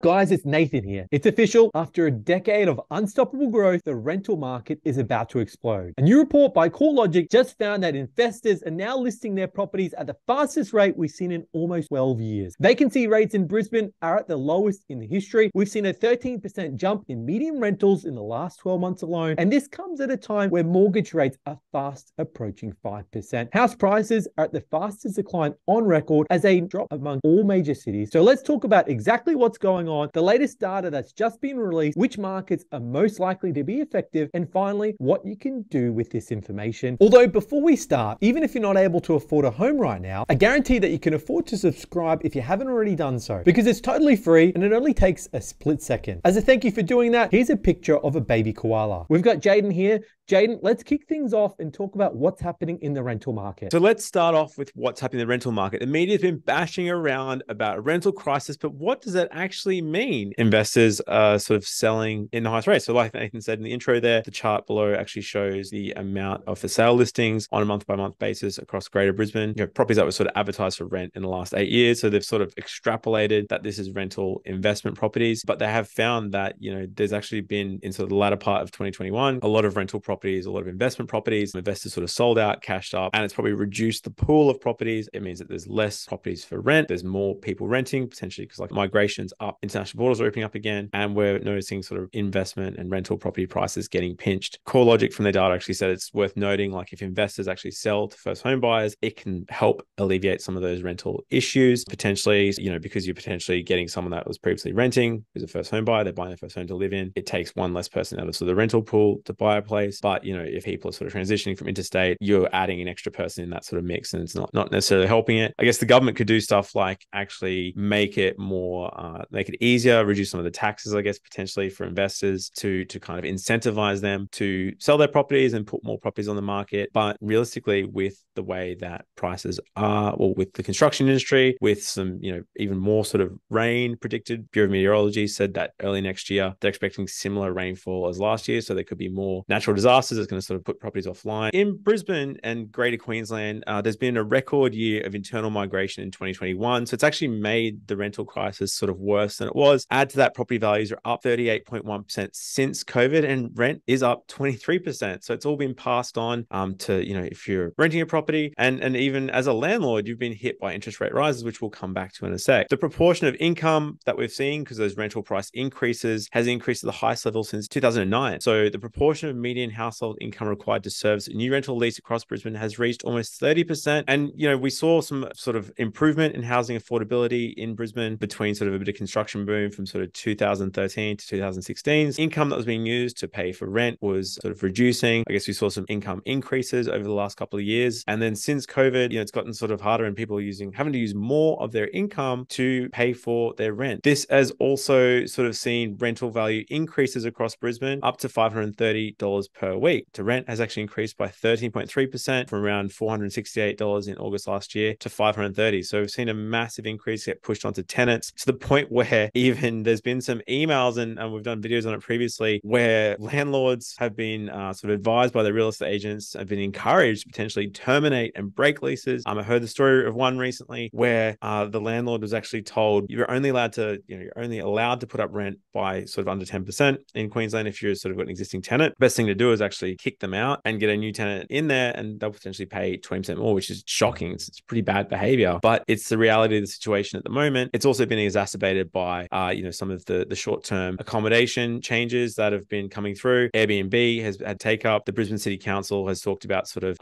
Guys, it's Nathan here. It's official. After a decade of unstoppable growth, the rental market is about to explode. A new report by CoreLogic just found that investors are now listing their properties at the fastest rate we've seen in almost 12 years. Vacancy rates in Brisbane are at the lowest in history. We've seen a 13% jump in median rentals in the last 12 months alone. And this comes at a time where mortgage rates are fast approaching 5%. House prices are at the fastest decline on record as they drop among all major cities. So let's talk about exactly what's going on, the latest data that's just been released, which markets are most likely to be effective, and finally, what you can do with this information. Although before we start, even if you're not able to afford a home right now, I guarantee that you can afford to subscribe if you haven't already done so, because it's totally free and it only takes a split second. As a thank you for doing that, here's a picture of a baby koala. We've got Jayden here. Jayden, let's kick things off and talk about what's happening in the rental market. So let's start off with what's happening in the rental market. The media's been bashing around about a rental crisis, but what does that actually mean? Investors are sort of selling in the highest rate. So like Nathan said in the intro there, the chart below actually shows the amount of for sale listings on a month-by-month basis across Greater Brisbane. Properties that were sort of advertised for rent in the last 8 years. So they've sort of extrapolated that this is rental investment properties, but they have found that, there's actually been in sort of the latter part of 2021, a lot of rental properties, a lot of investment properties. Investors sort of sold out, cashed up, and it's probably reduced the pool of properties. It means that there's less properties for rent. There's more people renting, potentially because like migration's up, international borders are opening up again, and we're noticing sort of investment and rental property prices getting pinched. CoreLogic from their data actually said it's worth noting, like if investors actually sell to first home buyers, it can help alleviate some of those rental issues, potentially, because you're potentially getting someone that was previously renting, who's a first home buyer, they're buying their first home to live in. It takes one less person out of sort of the rental pool to buy a place. But, if people are sort of transitioning from interstate, you're adding an extra person in that sort of mix, and it's not necessarily helping it. I guess the government could do stuff like actually make it more, make it easier, reduce some of the taxes, I guess, potentially for investors to kind of incentivize them to sell their properties and put more properties on the market. But realistically, with the way that prices are, or with the construction industry, with some, even more sort of rain predicted, Bureau of Meteorology said that early next year, they're expecting similar rainfall as last year. So there could be more natural disasters that's going to sort of put properties offline. In Brisbane and Greater Queensland, there's been a record year of internal migration in 2021. So it's actually made the rental crisis sort of worse than it was. Add to that, property values are up 38.1% since COVID, and rent is up 23%. So it's all been passed on to, if you're renting a property, and even as a landlord, you've been hit by interest rate rises, which we'll come back to in a sec. The proportion of income that we've seen, because those rental price increases, has increased to the highest level since 2009. So the proportion of median household income required to service a new rental lease across Brisbane has reached almost 30%. And, we saw some sort of improvement in housing affordability in Brisbane between sort of a bit of construction boom from sort of 2013 to 2016. Income that was being used to pay for rent was sort of reducing. I guess we saw some income increases over the last couple of years. And then since COVID, it's gotten sort of harder, and people are having to use more of their income to pay for their rent. This has also sort of seen rental value increases across Brisbane up to $530 per week. To rent has actually increased by 13.3% from around $468 in August last year to $530. So we've seen a massive increase get pushed onto tenants, to the point where even there's been some emails, and we've done videos on it previously, where landlords have been sort of advised by the real estate agents, have been encouraged to potentially terminate and break leases. I heard the story of one recently where the landlord was actually told you're only allowed to put up rent by sort of under 10% in Queensland if you're sort of got an existing tenant. Best thing to do is actually kick them out and get a new tenant in there, and they'll potentially pay 20% more, which is shocking. It's pretty bad behavior, but it's the reality of the situation at the moment. It's also been exacerbated by some of the short-term accommodation changes that have been coming through. Airbnb has had take up. The Brisbane City Council has talked about sort of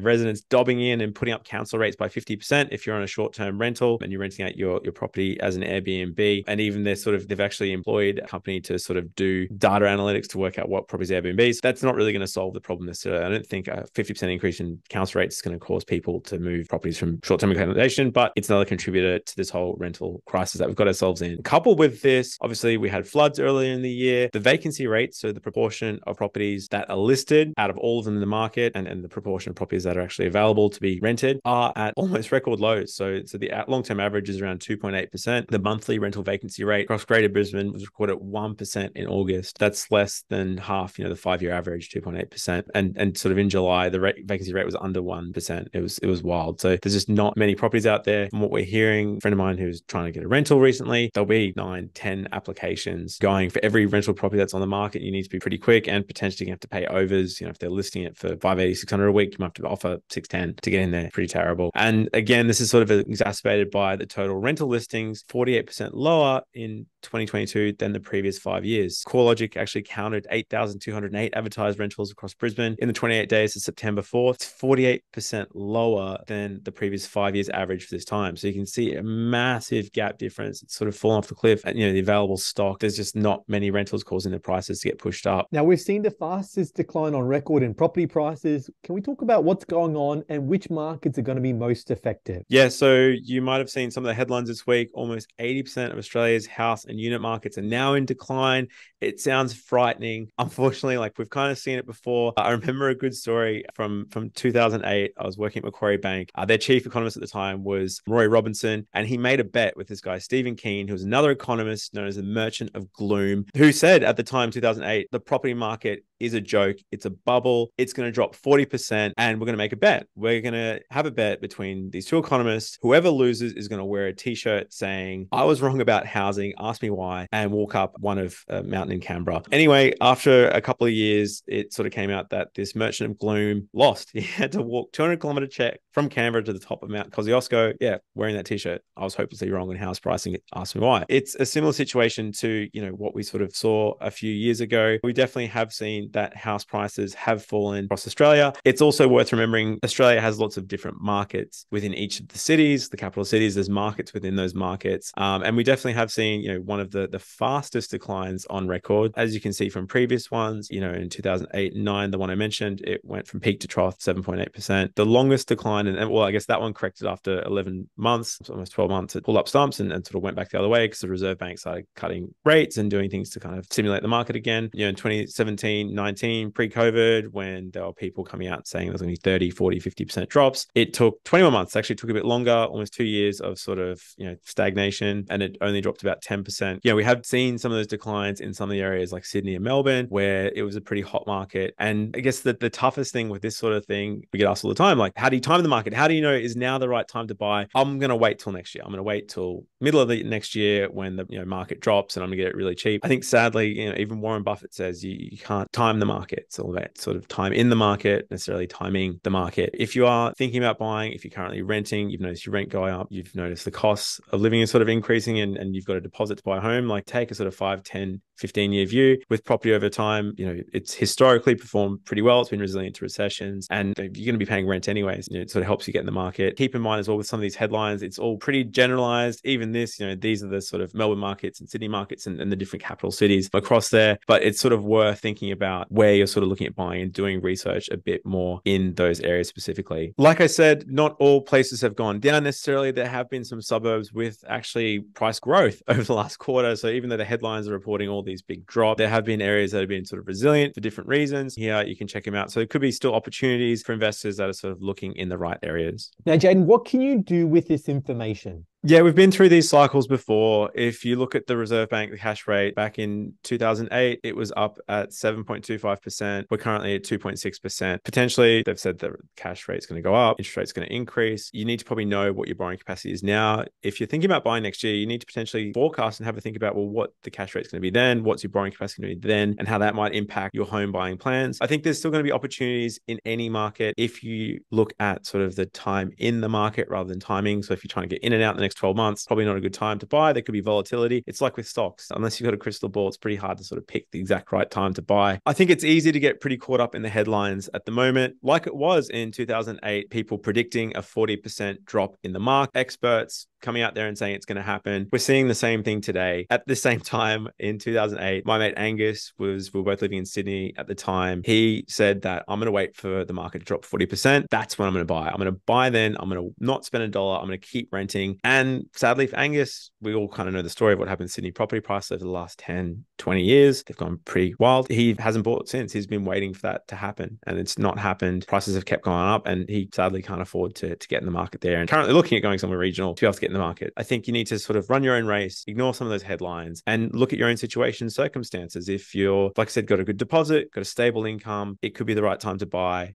residents dobbing in and putting up council rates by 50% if you're on a short-term rental and you're renting out your property as an Airbnb. And even they've actually employed a company to sort of do data analytics to work out what properties Airbnb. So that's not really going to solve the problem necessarily. I don't think a 50% increase in council rates is going to cause people to move properties from short-term accommodation, but it's another contributor to this whole rental crisis that we've got ourselves in. Coupled with this, obviously we had floods earlier in the year. The vacancy rates, so the proportion of properties that are listed out of all of them in the market, and the proportion of properties that are actually available to be rented, are at almost record lows. So the long-term average is around 2.8%. The monthly rental vacancy rate across Greater Brisbane was recorded at 1% in August. That's less than half, the 5-year average, 2.8%. And sort of in July, the vacancy rate was under 1%. It was wild. So there's just not many properties out there. From what we're hearing, a friend of mine who's trying to get a rental recently, they'll be 9, 10 applications going for every rental property that's on the market. You need to be pretty quick, and potentially you have to pay overs. If they're listing it for 580, 600 a week, you might have to offer 610 to get in there. Pretty terrible. And again, this is sort of exacerbated by the total rental listings, 48% lower in 2022 than the previous 5 years. CoreLogic actually counted 8,208 advertised rentals across Brisbane in the 28 days to September 4th. It's 48% lower than the previous 5 years average for this time. So you can see a massive gap difference. It's sort of fallen off the cliff. And, the available stock, there's just not many rentals causing the prices to get pushed up. Now, we've seen the fastest decline on record in property prices. Can we talk about what's going on and which markets are going to be most affected? Yeah, so you might have seen some of the headlines this week. Almost 80% of Australia's house and unit markets are now in decline. It sounds frightening. Unfortunately, we've kind of seen it before. I remember a good story from 2008. I was working at Macquarie Bank. Their chief economist at the time was Roy Robinson, and he made a bet with this guy, Stephen Keane, who was another economist known as the Merchant of Gloom, who said at the time, 2008, the property market is a joke. It's a bubble. It's going to drop 40%, and we're going to make a bet. We're going to have a bet between these two economists. Whoever loses is going to wear a t-shirt saying, "I was wrong about housing. Ask me why," and walk up one of a mountain in Canberra. Anyway, after a couple of years, it sort of came out that this Merchant of Gloom lost. He had to walk 200-kilometer trek from Canberra to the top of Mount Kosciuszko. Yeah, wearing that t-shirt. I was hopelessly wrong on house pricing. Ask me why. It's a similar situation to, what we sort of saw a few years ago. We definitely have seen that house prices have fallen across Australia. It's also worth remembering Australia has lots of different markets within each of the cities, the capital cities. There's markets within those markets. And we definitely have seen, one of the fastest declines on record. As you can see from previous ones, in 2008 and 9, the one I mentioned, it went from peak to trough, 7.8%. The longest decline, and well, I guess that one corrected after 11 months, almost 12 months. It pulled up stumps and sort of went back the other way because the Reserve Bank started cutting rates and doing things to kind of stimulate the market again. In 2017, 19, pre-COVID, when there were people coming out saying there's going to be 30, 40, 50% drops, it took 21 months. Actually, it took a bit longer, almost 2 years of sort of, stagnation, and it only dropped about 10%. We have seen some of those declines in some of the areas like Sydney and Melbourne, where it was a pretty hot market. And I guess that the toughest thing with this sort of thing, we get asked all the time, how do you time the market? How do you know is now the right time to buy? I'm going to wait till next year. I'm going to wait till middle of the next year when the market drops, and I'm going to get it really cheap. I think sadly, even Warren Buffett says you can't time the market. It's all about sort of time in the market, necessarily timing the market. If you are thinking about buying, if you're currently renting, you've noticed your rent going up, you've noticed the costs of living is sort of increasing, and you've got a deposit to buy a home, take a sort of 5, 10, 15-year view with property over time. It's historically performed pretty well. It's been resilient to recessions, and you're going to be paying rent anyways. It sort of helps you get in the market. Keep in mind as well with some of these headlines, it's all pretty generalized. Even this, these are the sort of Melbourne markets and Sydney markets and the different capital cities across there. But it's sort of worth thinking about where you're sort of looking at buying and doing research a bit more in those areas specifically. Like I said, not all places have gone down necessarily. There have been some suburbs with actually price growth over the last quarter. So even though the headlines are reporting all these big drops, there have been areas that have been sort of resilient for different reasons. Here, you can check them out. So it could be still opportunities for investors that are sort of looking in the right areas. Now, Jayden, what can you do with this information? Yeah, we've been through these cycles before. If you look at the Reserve Bank, the cash rate back in 2008, it was up at 7.25%. We're currently at 2.6%. Potentially, they've said the cash rate's going to go up, interest rate's going to increase. You need to probably know what your borrowing capacity is now. If you're thinking about buying next year, you need to potentially forecast and have a think about, well, what the cash rate's going to be then, what's your borrowing capacity going to be then, and how that might impact your home buying plans. I think there's still going to be opportunities in any market if you look at sort of the time in the market rather than timing. So if you're trying to get in and out in the next 12 months, probably not a good time to buy. There could be volatility. It's like with stocks. Unless you've got a crystal ball, it's pretty hard to sort of pick the exact right time to buy. I think it's easy to get pretty caught up in the headlines at the moment, like it was in 2008, people predicting a 40% drop in the market, experts coming out there and saying it's going to happen. We're seeing the same thing today. At the same time, in 2008, my mate Angus we were both living in Sydney at the time. He said that I'm going to wait for the market to drop 40%. That's when I'm going to buy. I'm going to buy then. I'm going to not spend $1. I'm going to keep renting. And sadly for Angus, we all kind of know the story of what happened to Sydney property prices over the last 10, 20 years. They've gone pretty wild. He hasn't bought since. He's been waiting for that to happen, and it's not happened. Prices have kept going up, and he sadly can't afford to get in the market there, and currently looking at going somewhere regional to be able to get in the market. I think you need to sort of run your own race, ignore some of those headlines, and look at your own situation, circumstances. If you're, like I said, got a good deposit, got a stable income, it could be the right time to buy.